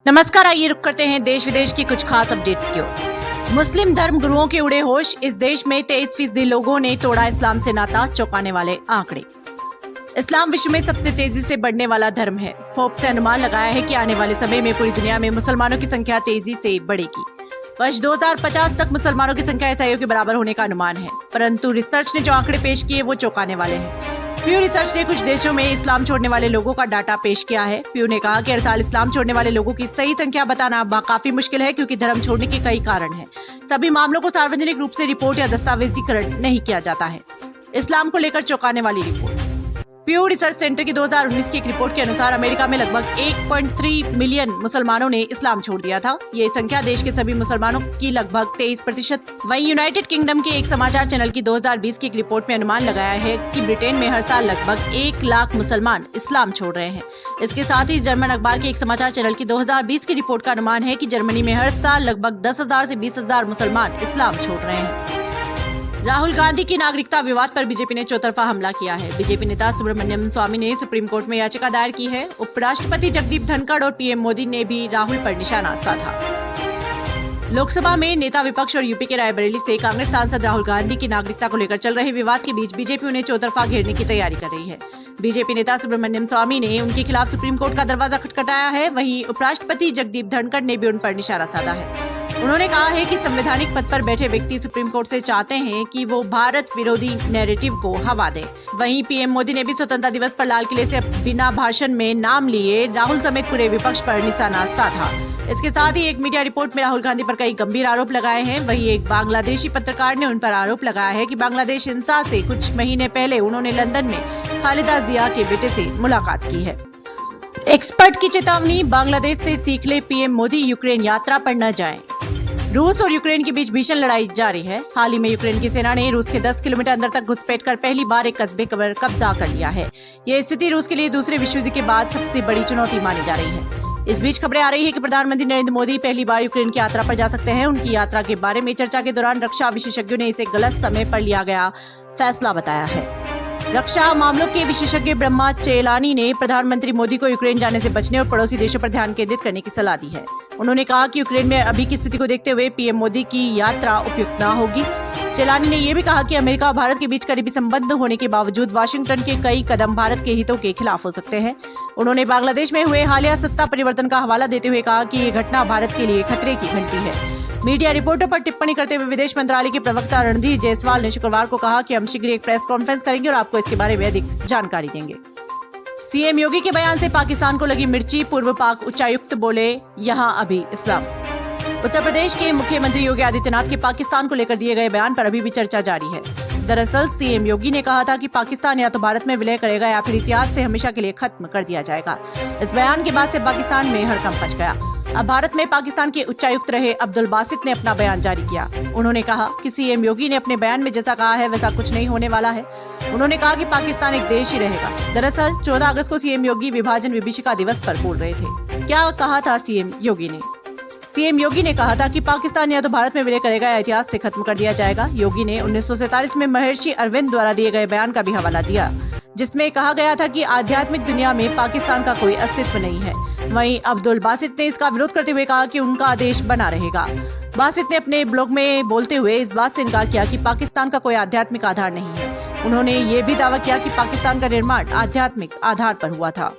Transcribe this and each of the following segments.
नमस्कार, आइए रुक करते हैं देश विदेश की कुछ खास अपडेट्स की ओर। मुस्लिम धर्म गुरुओं के उड़े होश, इस देश में 23% लोगों ने तोड़ा इस्लाम से नाता, चौंकाने वाले आंकड़े। इस्लाम विश्व में सबसे तेजी से बढ़ने वाला धर्म है। फोर्ब्स ने अनुमान लगाया है कि आने वाले समय में पूरी दुनिया में मुसलमानों की संख्या तेजी से बढ़ेगी। वर्ष 2050 तक मुसलमानों की संख्या ईसाइयों के बराबर होने का अनुमान है, परंतु रिसर्च ने जो आंकड़े पेश किए वो चौंकाने वाले हैं। प्यू रिसर्च ने कुछ देशों में इस्लाम छोड़ने वाले लोगों का डाटा पेश किया है। प्यू ने कहा कि हर साल इस्लाम छोड़ने वाले लोगों की सही संख्या बताना काफी मुश्किल है, क्योंकि धर्म छोड़ने के कई कारण हैं। सभी मामलों को सार्वजनिक रूप से रिपोर्ट या दस्तावेजीकरण नहीं किया जाता है। इस्लाम को लेकर चौंकाने वाली रिपोर्ट। प्यू रिसर्च सेंटर की 2019 की एक रिपोर्ट के अनुसार अमेरिका में लगभग 1.3 मिलियन मुसलमानों ने इस्लाम छोड़ दिया था। ये संख्या देश के सभी मुसलमानों की लगभग 23%। वहीं यूनाइटेड किंगडम के एक समाचार चैनल की 2020 की एक रिपोर्ट में अनुमान लगाया है कि ब्रिटेन में हर साल लगभग 1 लाख मुसलमान इस्लाम छोड़ रहे हैं। इसके साथ ही जर्मन अखबार के एक समाचार चैनल की 2020 की रिपोर्ट का अनुमान है कि जर्मनी में हर साल लगभग 10,000 से 20,000 मुसलमान इस्लाम छोड़ रहे हैं। राहुल गांधी की नागरिकता विवाद पर बीजेपी ने चौतरफा हमला किया है। बीजेपी नेता सुब्रमण्यम स्वामी ने सुप्रीम कोर्ट में याचिका दायर की है। उपराष्ट्रपति जगदीप धनखड़ और पीएम मोदी ने भी राहुल पर निशाना साधा। लोकसभा में नेता विपक्ष और यूपी के रायबरेली से कांग्रेस सांसद राहुल गांधी की नागरिकता को लेकर चल रहे विवाद के बीच बीजेपी उन्हें चौतरफा घेरने की तैयारी कर रही है। बीजेपी नेता सुब्रमण्यम स्वामी ने उनके खिलाफ सुप्रीम कोर्ट का दरवाजा खटखटाया है। वहीं उपराष्ट्रपति जगदीप धनखड़ ने भी उन पर निशाना साधा है। उन्होंने कहा है कि संवैधानिक पद पर बैठे व्यक्ति सुप्रीम कोर्ट से चाहते हैं कि वो भारत विरोधी नैरेटिव को हवा दे। वहीं पीएम मोदी ने भी स्वतंत्रता दिवस पर लाल किले से बिना भाषण में नाम लिए राहुल समेत पूरे विपक्ष पर निशाना साधा। इसके साथ ही एक मीडिया रिपोर्ट में राहुल गांधी पर कई गंभीर आरोप लगाए हैं। वहीं एक बांग्लादेशी पत्रकार ने उन पर आरोप लगाया है कि बांग्लादेश हिंसा से कुछ महीने पहले उन्होंने लंदन में खालिदा जिया के बेटे से मुलाकात की है। एक्सपर्ट की चेतावनी, बांग्लादेश से सीख ले पीएम मोदी, यूक्रेन यात्रा पर न जाएं। रूस और यूक्रेन के बीच भीषण लड़ाई जारी है। हाल ही में यूक्रेन की सेना ने रूस के 10 किलोमीटर अंदर तक घुसपैठ कर पहली बार एक कस्बे पर कब्जा कर लिया है। ये स्थिति रूस के लिए दूसरे विश्व युद्ध के बाद सबसे बड़ी चुनौती मानी जा रही है। इस बीच खबरें आ रही है कि प्रधानमंत्री नरेंद्र मोदी पहली बार यूक्रेन की यात्रा पर जा सकते हैं। उनकी यात्रा के बारे में चर्चा के दौरान रक्षा विशेषज्ञों ने इसे गलत समय पर लिया गया फैसला बताया है। रक्षा मामलों के विशेषज्ञ ब्रह्मा चेलानी ने प्रधानमंत्री मोदी को यूक्रेन जाने से बचने और पड़ोसी देशों पर ध्यान केंद्रित करने की सलाह दी है। उन्होंने कहा कि यूक्रेन में अभी की स्थिति को देखते हुए पीएम मोदी की यात्रा उपयुक्त न होगी। चेलानी ने यह भी कहा कि अमेरिका और भारत के बीच करीबी संबंध होने के बावजूद वाशिंगटन के कई कदम भारत के हितों के खिलाफ हो सकते हैं। उन्होंने बांग्लादेश में हुए हालिया सत्ता परिवर्तन का हवाला देते हुए कहा कि ये घटना भारत के लिए खतरे की घंटी है। मीडिया रिपोर्टों पर टिप्पणी करते हुए विदेश मंत्रालय के प्रवक्ता रणधीर जायसवाल ने शुक्रवार को कहा कि हम शीघ्र एक प्रेस कॉन्फ्रेंस करेंगे और आपको इसके बारे में अधिक जानकारी देंगे। सीएम योगी के बयान से पाकिस्तान को लगी मिर्ची, पूर्व पाक उच्चायुक्त बोले यहाँ अभी इस्लाम। उत्तर प्रदेश के मुख्यमंत्री योगी आदित्यनाथ के पाकिस्तान को लेकर दिए गए बयान पर अभी भी चर्चा जारी है। दरअसल सीएम योगी ने कहा था कि पाकिस्तान या तो भारत में विलय करेगा या फिर इतिहास से हमेशा के लिए खत्म कर दिया जाएगा। इस बयान के बाद से पाकिस्तान में हड़कंप मच गया। अब भारत में पाकिस्तान के उच्चायुक्त रहे अब्दुल बासित ने अपना बयान जारी किया। उन्होंने कहा कि सीएम योगी ने अपने बयान में जैसा कहा है वैसा कुछ नहीं होने वाला है। उन्होंने कहा कि पाकिस्तान एक देश ही रहेगा। दरअसल 14 अगस्त को सीएम योगी विभाजन विभीषिका दिवस पर बोल रहे थे। क्या कहा था सीएम योगी ने? सीएम योगी ने कहा था कि पाकिस्तान या तो भारत में विलय करेगा या इतिहास से खत्म कर दिया जाएगा। योगी ने 1947 में महर्षि अरविंद द्वारा दिए गए बयान का भी हवाला दिया, जिसमें कहा गया था कि आध्यात्मिक दुनिया में पाकिस्तान का कोई अस्तित्व नहीं है। वहीं अब्दुल बासित ने इसका विरोध करते हुए कहा कि उनका देश बना रहेगा। बासित ने अपने ब्लॉग में बोलते हुए इस बात से इनकार किया कि पाकिस्तान का कोई आध्यात्मिक आधार नहीं है। उन्होंने ये भी दावा किया कि पाकिस्तान का निर्माण आध्यात्मिक आधार पर हुआ था।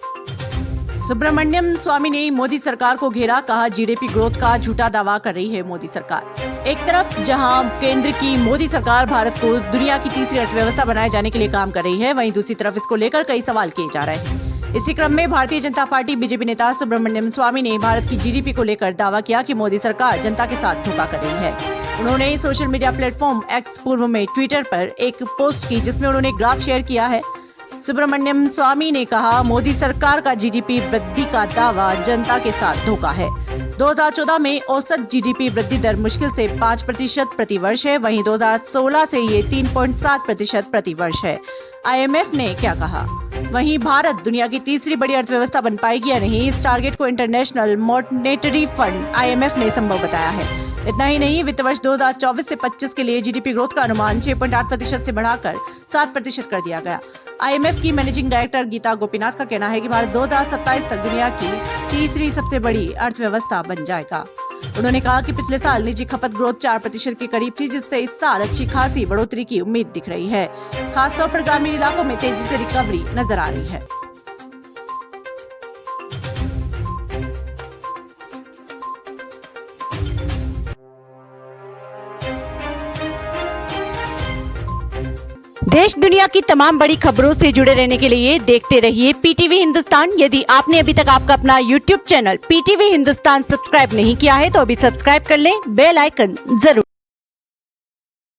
सुब्रमण्यम स्वामी ने मोदी सरकार को घेरा, कहा जीडीपी ग्रोथ का झूठा दावा कर रही है मोदी सरकार। एक तरफ जहां केंद्र की मोदी सरकार भारत को दुनिया की तीसरी अर्थव्यवस्था बनाए जाने के लिए काम कर रही है, वहीं दूसरी तरफ इसको लेकर कई सवाल किए जा रहे हैं। इसी क्रम में भारतीय जनता पार्टी बीजेपी नेता सुब्रमण्यम स्वामी ने भारत की जीडीपी को लेकर दावा किया कि मोदी सरकार जनता के साथ धोखा कर रही है। उन्होंने सोशल मीडिया प्लेटफॉर्म एक्स पूर्व में ट्विटर पर एक पोस्ट की, जिसमें उन्होंने ग्राफ शेयर किया है। सुब्रमण्यम स्वामी ने कहा, मोदी सरकार का जीडीपी वृद्धि का दावा जनता के साथ धोखा है। 2014 में औसत जीडीपी वृद्धि दर मुश्किल से 5% प्रति वर्ष है। वहीं 2016 से ये 3.7% प्रति वर्ष है। IMF ने क्या कहा? वहीं भारत दुनिया की तीसरी बड़ी अर्थव्यवस्था बन पाएगी या नहीं, इस टारगेट को इंटरनेशनल मॉनेटरी फंड IMF ने संभव बताया है। इतना ही नहीं, वित्त वर्ष 2024 से 25 के लिए जीडीपी ग्रोथ का अनुमान 6.8% से बढ़ाकर 7% कर दिया गया। IMF की मैनेजिंग डायरेक्टर गीता गोपीनाथ का कहना है कि भारत 2027 तक दुनिया की तीसरी सबसे बड़ी अर्थव्यवस्था बन जाएगा। उन्होंने कहा कि पिछले साल निजी खपत ग्रोथ 4% के करीब थी, जिससे इस साल अच्छी खासी बढ़ोतरी की उम्मीद दिख रही है। खासतौर पर ग्रामीण इलाकों में तेजी से रिकवरी नजर आ रही है। देश दुनिया की तमाम बड़ी खबरों से जुड़े रहने के लिए देखते रहिए पीटीवी हिंदुस्तान। यदि आपने अभी तक आपका अपना YouTube channel PTV Hindustan subscribe नहीं किया है तो अभी सब्सक्राइब कर लें, बेल आइकन जरूर